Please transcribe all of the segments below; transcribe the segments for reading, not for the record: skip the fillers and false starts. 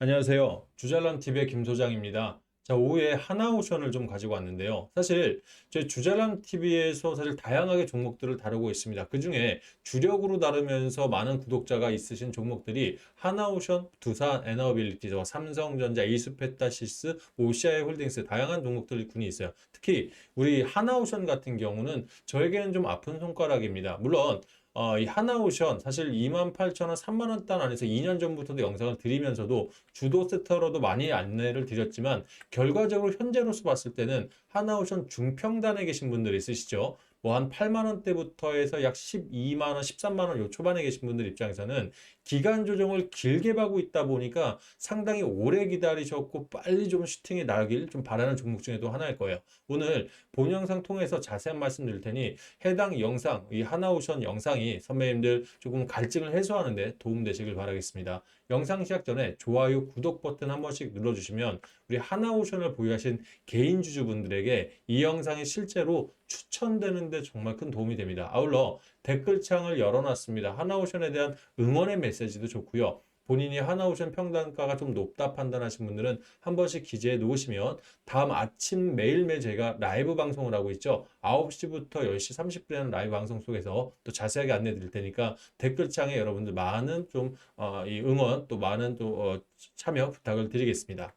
안녕하세요. 주잘남TV의 김 소장입니다. 자, 오후에 하나오션을 좀 가지고 왔는데요. 사실 저희 주잘남TV에서 사실 다양하게 종목들을 다루고 있습니다. 그중에 주력으로 다루면서 많은 구독자가 있으신 종목들이 하나오션, 두산 에너빌리티와 삼성전자, 이수페타시스, OCI 홀딩스 다양한 종목들이 군이 있어요. 특히 우리 하나오션 같은 경우는 저에게는 좀 아픈 손가락입니다. 물론 이 하나오션 사실 28,000원, 3만 원단 안에서 2년 전부터도 영상을 드리면서도 주도 세터로도 많이 안내를 드렸지만 결과적으로 현재로서 봤을 때는 하나오션 중평단에 계신 분들이 있으시죠. 뭐 한 8만 원대부터 해서 약 12만 원, 13만 원 요 초반에 계신 분들 입장에서는 기간 조정을 길게 하고 있다 보니까 상당히 오래 기다리셨고 빨리 좀 슈팅이 나길 좀 바라는 종목 중에도 하나일 거예요. 오늘 본 영상 통해서 자세한 말씀 드릴 테니 해당 영상, 이 하나오션 영상이 선배님들 조금 갈증을 해소하는 데 도움되시길 바라겠습니다. 영상 시작 전에 좋아요, 구독 버튼 한 번씩 눌러주시면 우리 하나오션을 보유하신 개인 주주분들에게 이 영상이 실제로 추천되는데 정말 큰 도움이 됩니다. 아울러 댓글창을 열어놨습니다. 하나오션에 대한 응원의 메시지도 좋고요. 본인이 하나오션 평단가가 좀 높다 판단하신 분들은 한 번씩 기재해 놓으시면 다음 아침 매일매일 제가 라이브 방송을 하고 있죠. 9시부터 10시 30분에는 라이브 방송 속에서 또 자세하게 안내 드릴 테니까 댓글창에 여러분들 많은 이 응원 또 많은 참여 부탁을 드리겠습니다.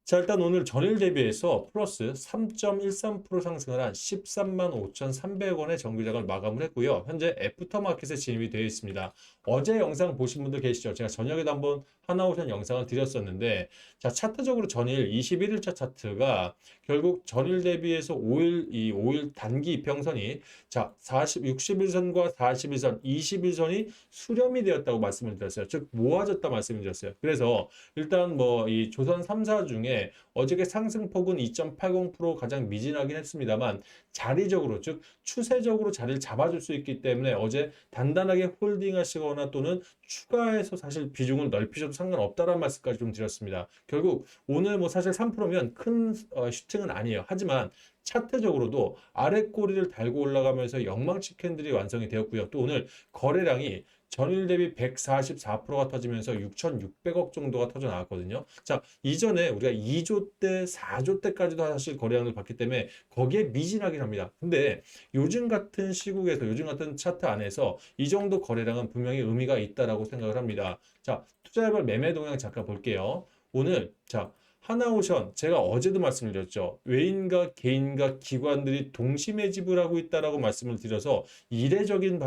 자, 일단 오늘 전일 대비해서 플러스 3.13% 상승을 한 13만 5,300원의 정규장을 마감을 했고요. 현재 애프터마켓에 진입이 되어 있습니다. 어제 영상 보신 분들 계시죠? 제가 저녁에도 한번 하나오션 영상을 드렸었는데, 자, 차트적으로 전일 21일차 차트가 결국 전일 대비해서 5일 단기 이평선이 자, 61선과 41선, 21선이 수렴이 되었다고 말씀을 드렸어요. 즉, 모아졌다 말씀을 드렸어요. 그래서 일단 뭐 이 조선 3사 중에 어저께 상승폭은 2.80% 가장 미진하긴 했습니다만 자리적으로 즉 추세적으로 자리를 잡아줄 수 있기 때문에 어제 단단하게 홀딩하시거나 또는 추가해서 사실 비중을 넓히셔도 상관없다라는 말씀까지 좀 드렸습니다. 결국 오늘 뭐 사실 3%면 큰 슈팅은 아니에요. 하지만 차트적으로도 아래 꼬리를 달고 올라가면서 영망치 캔들이 완성이 되었고요. 또 오늘 거래량이 전일 대비 144%가 터지면서 6,600억 정도가 터져 나왔거든요. 자, 이전에 우리가 2조 대, 4조 대까지도 사실 거래량을 봤기 때문에 거기에 미진하긴 합니다. 근데 요즘 같은 시국에서, 요즘 같은 차트 안에서 이 정도 거래량은 분명히 의미가 있다라고 생각을 합니다. 자, 투자해볼 매매 동향 잠깐 볼게요. 오늘, 자, 하나오션 제가 어제도 말씀을 드렸죠. 외인과 개인과 기관들이 동시 매집을 하고 있다라고 말씀을 드려서 이례적인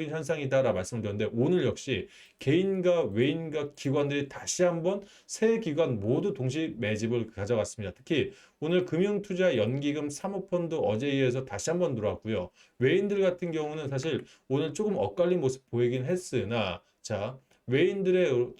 현상이다라 말씀을 드렸는데 오늘 역시 개인과 외인과 기관들이 다시 한번 세 기관 모두 동시 매집을 가져갔습니다. 특히 오늘 금융투자 연기금 사모펀드 어제에 이어서 다시 한번 들어왔고요. 외인들 같은 경우는 사실 오늘 조금 엇갈린 모습 보이긴 했으나 자 외인들의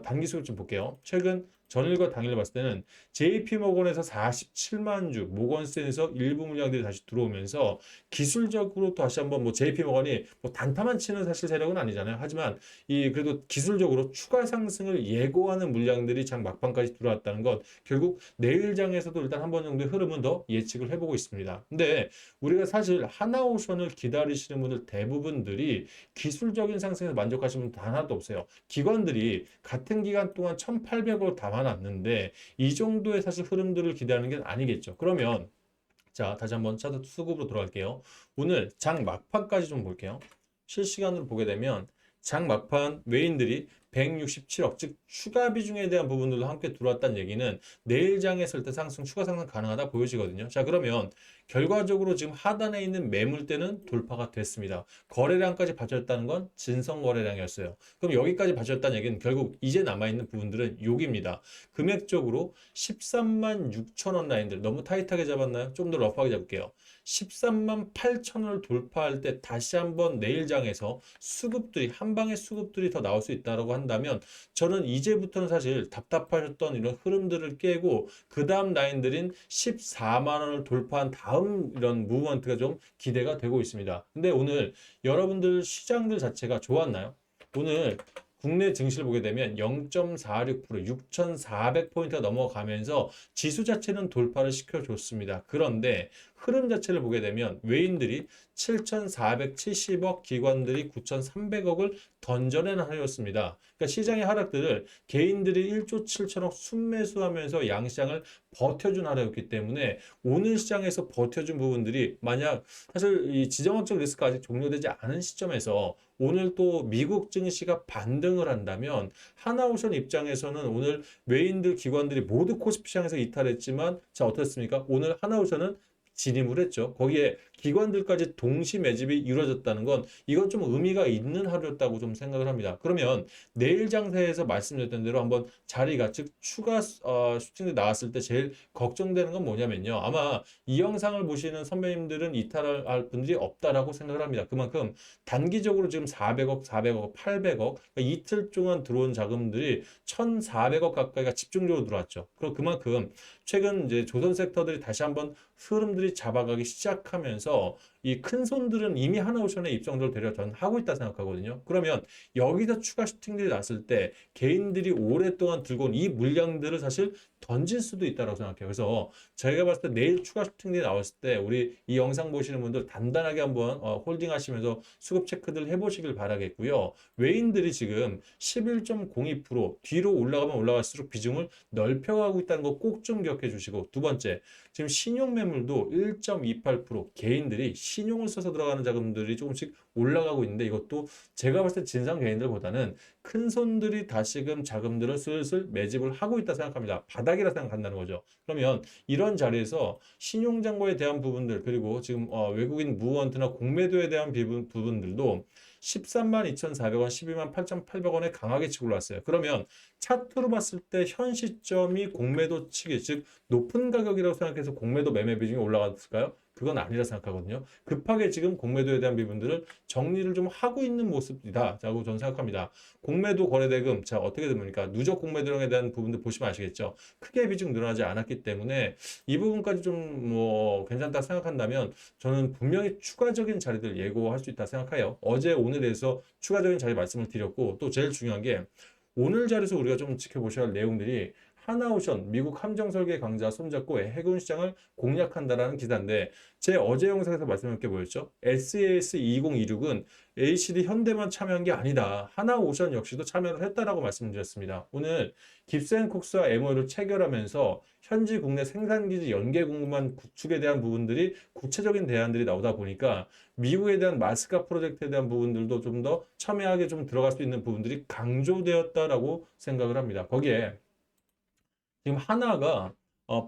단기 수급 좀 볼게요. 최근 전일과 당일을 봤을 때는 JP모건에서 47만 주, 모건스탠에서 일부 물량들이 다시 들어오면서 기술적으로 다시 한번 뭐 JP모건이 뭐 단타만 치는 사실 세력은 아니잖아요. 하지만 이 그래도 기술적으로 추가 상승을 예고하는 물량들이 장 막판까지 들어왔다는 것 결국 내일장에서도 일단 한 번 정도의 흐름은 더 예측을 해보고 있습니다. 근데 우리가 사실 하나오션을 기다리시는 분들 대부분들이 기술적인 상승에서 만족하시는 분 하나도 없어요. 기관들이 같은 기간 동안 1,800을 담아놨는데 이 정도의 사실 흐름들을 기대하는 게 아니겠죠. 그러면 자 다시 한번 차트 수급으로 돌아갈게요. 오늘 장 막판까지 좀 볼게요. 실시간으로 보게 되면 장 막판 외인들이 167억 즉 추가 비중에 대한 부분들도 함께 들어왔다는 얘기는 내일 장에 쓸 때 추가 상승 가능하다 보여지거든요. 자 그러면 결과적으로 지금 하단에 있는 매물대는 돌파가 됐습니다. 거래량까지 받쳤다는 건 진성 거래량이었어요. 그럼 여기까지 받쳤다는 얘기는 결국 이제 남아있는 부분들은 여기입니다. 금액적으로 13만 6천 원 라인들 너무 타이트하게 잡았나요? 좀 더 러프하게 잡을게요. 13만 8천 원을 돌파할 때 다시 한번 내일장에서 수급들이 한 방의 수급들이 더 나올 수 있다고 한다면 저는 이제부터는 사실 답답하셨던 이런 흐름들을 깨고 그 다음 라인들인 14만 원을 돌파한 다음 이런 무브먼트가 좀 기대가 되고 있습니다. 근데 오늘 여러분들 시장들 자체가 좋았나요? 오늘 국내 증시를 보게 되면 0.46%, 6,400포인트가 넘어가면서 지수 자체는 돌파를 시켜줬습니다. 그런데 흐름 자체를 보게 되면 외인들이 7,470억, 기관들이 9,300억을 던져낸 한 해였습니다. 그러니까 시장의 하락들을 개인들이 1조 7천억 순매수하면서 양시장을 버텨준 하루였기 때문에 오늘 시장에서 버텨준 부분들이 만약 사실 이 지정학적 리스크가 아직 종료되지 않은 시점에서 오늘 또 미국 증시가 반등을 한다면 하나오션 입장에서는 오늘 외인들 기관들이 모두 코스피 시장에서 이탈했지만 자 어떻습니까? 오늘 하나오션은 진입을 했죠. 거기에 기관들까지 동시 매집이 이루어졌다는 건 이건 좀 의미가 있는 하루였다고 좀 생각을 합니다. 그러면 내일 장세에서 말씀드렸던 대로 한번 자리가 즉 추가 슈팅이 나왔을 때 제일 걱정되는 건 뭐냐면요. 아마 이 영상을 보시는 선배님들은 이탈할 분들이 없다라고 생각을 합니다. 그만큼 단기적으로 지금 400억, 400억, 800억 그러니까 이틀 동안 들어온 자금들이 1,400억 가까이가 집중적으로 들어왔죠. 그럼 그만큼 최근 이제 조선 섹터들이 다시 한번 흐름들이 잡아가기 시작하면서 이 큰 손들은 이미 하나오션의 입성도를 대략 전 하고 있다 생각하거든요. 그러면 여기서 추가 슈팅들이 났을 때 개인들이 오랫동안 들고 온 이 물량들을 사실 던질 수도 있다고 생각해요. 그래서 저희가 봤을 때 내일 추가 슈팅들이 나왔을 때 우리 이 영상 보시는 분들 단단하게 한번 홀딩하시면서 수급 체크들 해보시길 바라겠고요. 외인들이 지금 11.02% 뒤로 올라가면 올라갈수록 비중을 넓혀가고 있다는 거 꼭 좀 기억해 주시고 두 번째 지금 신용 매물도 1.28% 개인들이 신용을 써서 들어가는 자금들이 조금씩 올라가고 있는데 이것도 제가 봤을 때 진상 개인들보다는 큰 손들이 다시금 자금들을 슬슬 매집을 하고 있다 생각합니다. 바닥이라 생각한다는 거죠. 그러면 이런 자리에서 신용장고에 대한 부분들 그리고 지금 외국인 무원트나 공매도에 대한 부분들도 13만 2,400원, 12만 8,800원에 강하게 치고 올랐어요. 그러면 차트로 봤을 때 현 시점이 공매도 측이 즉 높은 가격이라고 생각해서 공매도 매매 비중이 올라갔을까요? 그건 아니라 생각하거든요. 급하게 지금 공매도에 대한 부분들을 정리를 좀 하고 있는 모습이다라고 저는 생각합니다. 공매도 거래대금 자 어떻게 됩니까? 누적 공매도량에 대한 부분들 보시면 아시겠죠. 크게 비중 늘어나지 않았기 때문에 이 부분까지 좀 뭐 괜찮다 생각한다면 저는 분명히 추가적인 자리들 예고할 수 있다 생각해요. 어제 오늘에서 추가적인 자리 말씀을 드렸고 또 제일 중요한 게 오늘 자리에서 우리가 좀 지켜보셔야 할 내용들이 하나오션 미국 함정 설계 강자 손잡고 해군 시장을 공략한다라는 기사인데 제 어제 영상에서 말씀드린 게 뭐였죠? SAS 2026은 ACD 현대만 참여한 게 아니다. 하나오션 역시도 참여를 했다라고 말씀드렸습니다. 오늘 깁스앤콕스와 MOU를 체결하면서 현지 국내 생산기지 연계 공급망 구축에 대한 부분들이 구체적인 대안들이 나오다 보니까 미국에 대한 마스카 프로젝트에 대한 부분들도 좀 더 첨예하게 좀 들어갈 수 있는 부분들이 강조되었다라고 생각을 합니다. 거기에 지금 하나가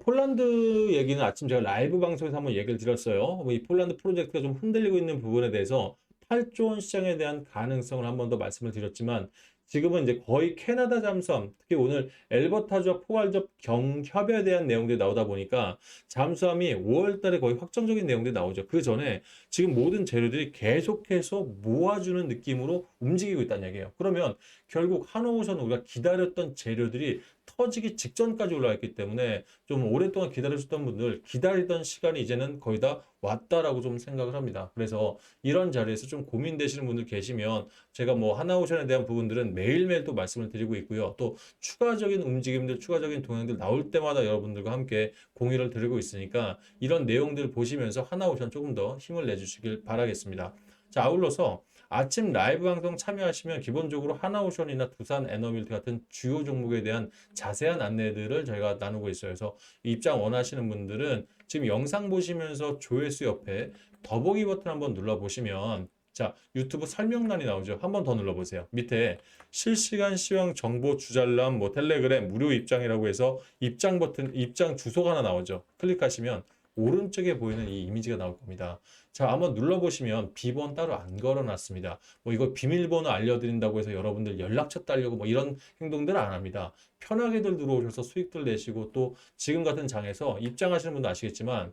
폴란드 얘기는 아침 제가 라이브 방송에서 한번 얘기를 드렸어요. 이 폴란드 프로젝트가 좀 흔들리고 있는 부분에 대해서 8조 원 시장에 대한 가능성을 한번 더 말씀을 드렸지만 지금은 이제 거의 캐나다 잠수함, 특히 오늘 엘버타주와 포괄적 경협에 대한 내용들이 나오다 보니까 잠수함이 5월 달에 거의 확정적인 내용들이 나오죠. 그 전에 지금 모든 재료들이 계속해서 모아주는 느낌으로 움직이고 있다는 얘기예요. 그러면 결국 한오션 우리가 기다렸던 재료들이 터지기 직전까지 올라왔기 때문에 좀 오랫동안 기다려주셨던 분들 기다리던 시간이 이제는 거의 다 왔다라고 좀 생각을 합니다. 그래서 이런 자리에서 좀 고민되시는 분들 계시면 제가 뭐 하나오션에 대한 부분들은 매일매일 또 말씀을 드리고 있고요. 또 추가적인 움직임들, 추가적인 동향들 나올 때마다 여러분들과 함께 공유를 드리고 있으니까 이런 내용들 보시면서 하나오션 조금 더 힘을 내주시길 바라겠습니다. 자, 아울러서 아침 라이브 방송 참여하시면 기본적으로 하나오션이나 두산 에너빌트 같은 주요 종목에 대한 자세한 안내들을 저희가 나누고 있어요. 그래서 입장 원하시는 분들은 지금 영상 보시면서 조회수 옆에 더보기 버튼 한번 눌러보시면 자 유튜브 설명란이 나오죠. 한번 더 눌러보세요. 밑에 실시간 시황 정보 주잘람 뭐 텔레그램 무료 입장이라고 해서 입장 버튼 입장 주소가 하나 나오죠. 클릭하시면 오른쪽에 보이는 이 이미지가 나올 겁니다. 자, 한번 눌러보시면 비번 따로 안 걸어놨습니다. 뭐 이거 비밀번호 알려드린다고 해서 여러분들 연락처 따려고 뭐 이런 행동들 안 합니다. 편하게들 들어오셔서 수익들 내시고 또 지금 같은 장에서 입장하시는 분도 아시겠지만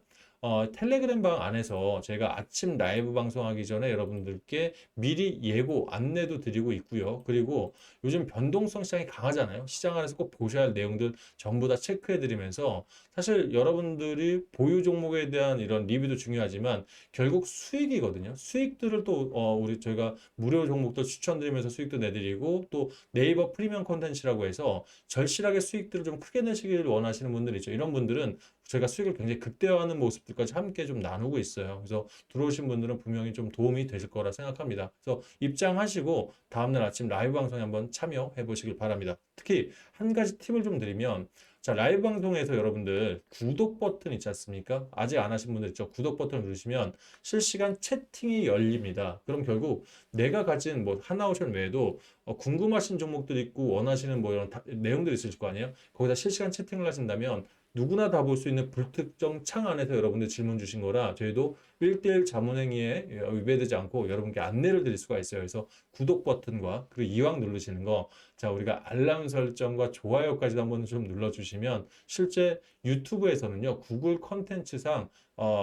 텔레그램 방 안에서 제가 아침 라이브 방송하기 전에 여러분들께 미리 예고 안내도 드리고 있고요. 그리고 요즘 변동성 시장이 강하잖아요. 시장 안에서 꼭 보셔야 할 내용들 전부 다 체크해 드리면서 사실 여러분들이 보유 종목에 대한 이런 리뷰도 중요하지만 결국 수익이거든요. 수익들을 또 우리 저희가 무료 종목도 추천드리면서 수익도 내드리고 또 네이버 프리미엄 콘텐츠라고 해서 절실하게 수익들을 좀 크게 내시길 원하시는 분들 있죠. 이런 분들은 저희가 수익을 굉장히 극대화하는 모습들까지 함께 좀 나누고 있어요. 그래서 들어오신 분들은 분명히 좀 도움이 되실 거라 생각합니다. 그래서 입장하시고 다음날 아침 라이브 방송에 한번 참여해 보시길 바랍니다. 특히 한 가지 팁을 좀 드리면, 자, 라이브 방송에서 여러분들 구독 버튼 있지 않습니까? 아직 안 하신 분들 있죠? 구독 버튼을 누르시면 실시간 채팅이 열립니다. 그럼 결국 내가 가진 뭐 하나오션 외에도 궁금하신 종목들이 있고 원하시는 뭐 이런 내용들이 있을 거 아니에요? 거기다 실시간 채팅을 하신다면 누구나 다 볼 수 있는 불특정 창 안에서 여러분들 질문 주신 거라 저희도 1대1 자문행위에 위배되지 않고 여러분께 안내를 드릴 수가 있어요. 그래서 구독 버튼과 그리고 이왕 누르시는 거, 자, 우리가 알람 설정과 좋아요까지도 한번 좀 눌러주시면 실제 유튜브에서는요, 구글 컨텐츠상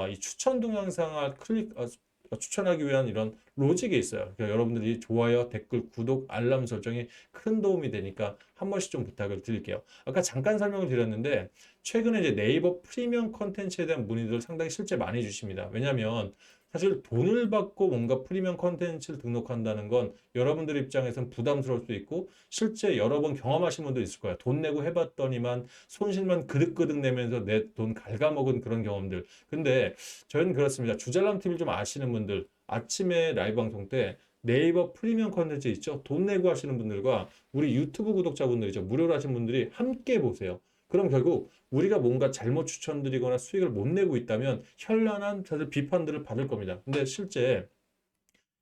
이 추천 동영상을 추천하기 위한 이런 로직이 있어요. 그러니까 여러분들이 좋아요, 댓글, 구독, 알람 설정이 큰 도움이 되니까 한 번씩 좀 부탁을 드릴게요. 아까 잠깐 설명을 드렸는데 최근에 이제 네이버 프리미엄 컨텐츠에 대한 문의들 상당히 실제 많이 주십니다. 왜냐하면 사실 돈을 받고 뭔가 프리미엄 컨텐츠를 등록한다는 건 여러분들 입장에선 부담스러울 수도 있고 실제 여러 번 경험하신 분도 있을 거예요. 돈 내고 해봤더니만 손실만 그득그득 내면서 내 돈 갉아먹은 그런 경험들. 근데 저희는 그렇습니다. 주잘남 TV를 좀 아시는 분들, 아침에 라이브 방송 때 네이버 프리미엄 컨텐츠 있죠? 돈 내고 하시는 분들과 우리 유튜브 구독자분들이죠. 무료로 하신 분들이 함께 보세요. 그럼 결국 우리가 뭔가 잘못 추천드리거나 수익을 못 내고 있다면 현란한 사실 비판들을 받을 겁니다. 근데 실제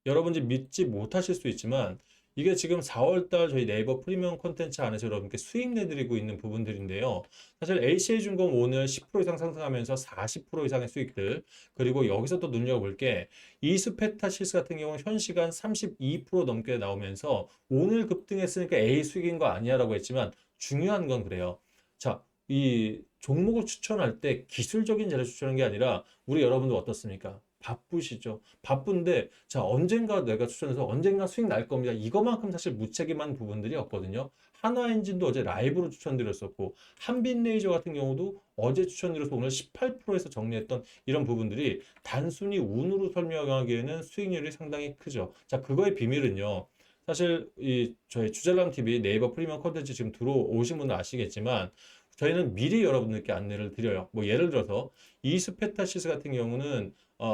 여러분이 믿지 못하실 수 있지만 이게 지금 4월달 저희 네이버 프리미엄 콘텐츠 안에서 여러분께 수익 내드리고 있는 부분들인데요. 사실 ACA증권 오늘 10% 이상 상승하면서 40% 이상의 수익들, 그리고 여기서 또 눈여겨볼 게 이수페타시스 같은 경우는 현 시간 32% 넘게 나오면서 오늘 급등했으니까 A 수익인 거 아니야라고 했지만 중요한 건 그래요. 자, 이 종목을 추천할 때 기술적인 자료 추천하는 게 아니라 우리 여러분들 어떻습니까? 바쁘시죠. 바쁜데 자, 언젠가 내가 추천해서 언젠가 수익 날 겁니다. 이거만큼 사실 무책임한 부분들이 없거든요. 한화엔진도 어제 라이브로 추천드렸었고 한빛레이저 같은 경우도 어제 추천드려서 오늘 18%에서 정리했던 이런 부분들이 단순히 운으로 설명하기에는 수익률이 상당히 크죠. 자, 그거의 비밀은요. 사실 이 저희 주잘남 TV 네이버 프리미엄 콘텐츠 지금 들어오신 분은 아시겠지만 저희는 미리 여러분들께 안내를 드려요. 뭐 예를 들어서 이수페타시스 같은 경우는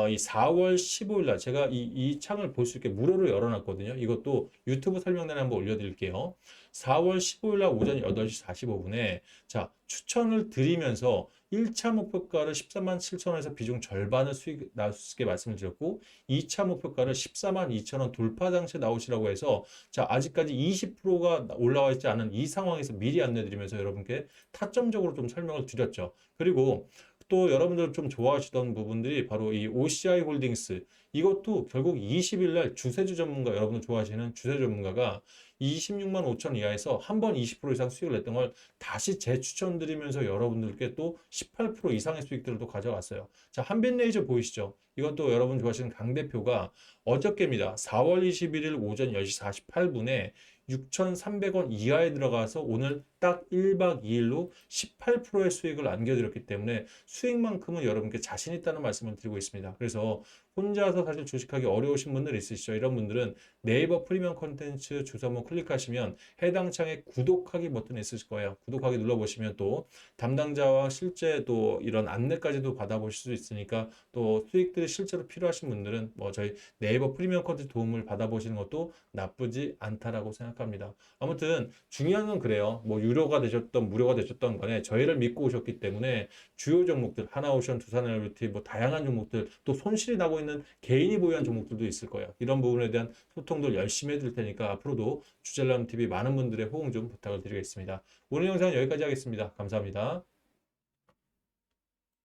이 4월 15일 날 제가 이 창을 볼 수 있게 무료로 열어놨거든요. 이것도 유튜브 설명란에 한번 올려드릴게요. 4월 15일 날 오전 8시 45분에 자, 추천을 드리면서 1차 목표가를 14만 7천원에서 비중 절반을 수익 나올 수 있게 말씀을 드렸고 2차 목표가를 14만 2천원 돌파 당시에 나오시라고 해서 자, 아직까지 20%가 올라와 있지 않은 이 상황에서 미리 안내드리면서 여러분께 타점적으로 좀 설명을 드렸죠. 그리고 또 여러분들 좀 좋아하시던 부분들이 바로 이 OCI 홀딩스, 이것도 결국 20일 날 주세주 전문가, 여러분들 좋아하시는 주세주 전문가가 26만 5천 이하에서 한 번 20% 이상 수익을 냈던 걸 다시 재추천드리면서 여러분들께 또 18% 이상의 수익들을 또 가져갔어요. 자, 한빛레이저 보이시죠? 이것도 여러분 좋아하시는 강 대표가 어저께입니다. 4월 21일 오전 10시 48분에 6,300원 이하에 들어가서 오늘 딱 1박 2일로 18%의 수익을 안겨드렸기 때문에 수익만큼은 여러분께 자신 있다는 말씀을 드리고 있습니다. 그래서 혼자서 사실 주식하기 어려우신 분들 있으시죠? 이런 분들은 네이버 프리미엄 콘텐츠 주소 한번 클릭하시면 해당 창에 구독하기 버튼이 있으실 거예요. 구독하기 눌러보시면 또 담당자와 실제 또 이런 안내까지도 받아보실 수 있으니까 또 수익들이 실제로 필요하신 분들은 뭐 저희 네이버 프리미엄 콘텐츠 도움을 받아보시는 것도 나쁘지 않다라고 생각합니다. 아무튼 중요한 건 그래요. 뭐 유료가 되셨던 무료가 되셨던 간에 저희를 믿고 오셨기 때문에 주요 종목들 하나오션, 두산에너비티 뭐 다양한 종목들 또 손실이 나고 있는 개인이 보유한 종목들도 있을 거예요. 이런 부분에 대한 소통도 열심히 해드릴 테니까 앞으로도 주잘남 TV 많은 분들의 호응 좀 부탁을 드리겠습니다. 오늘 영상은 여기까지 하겠습니다. 감사합니다.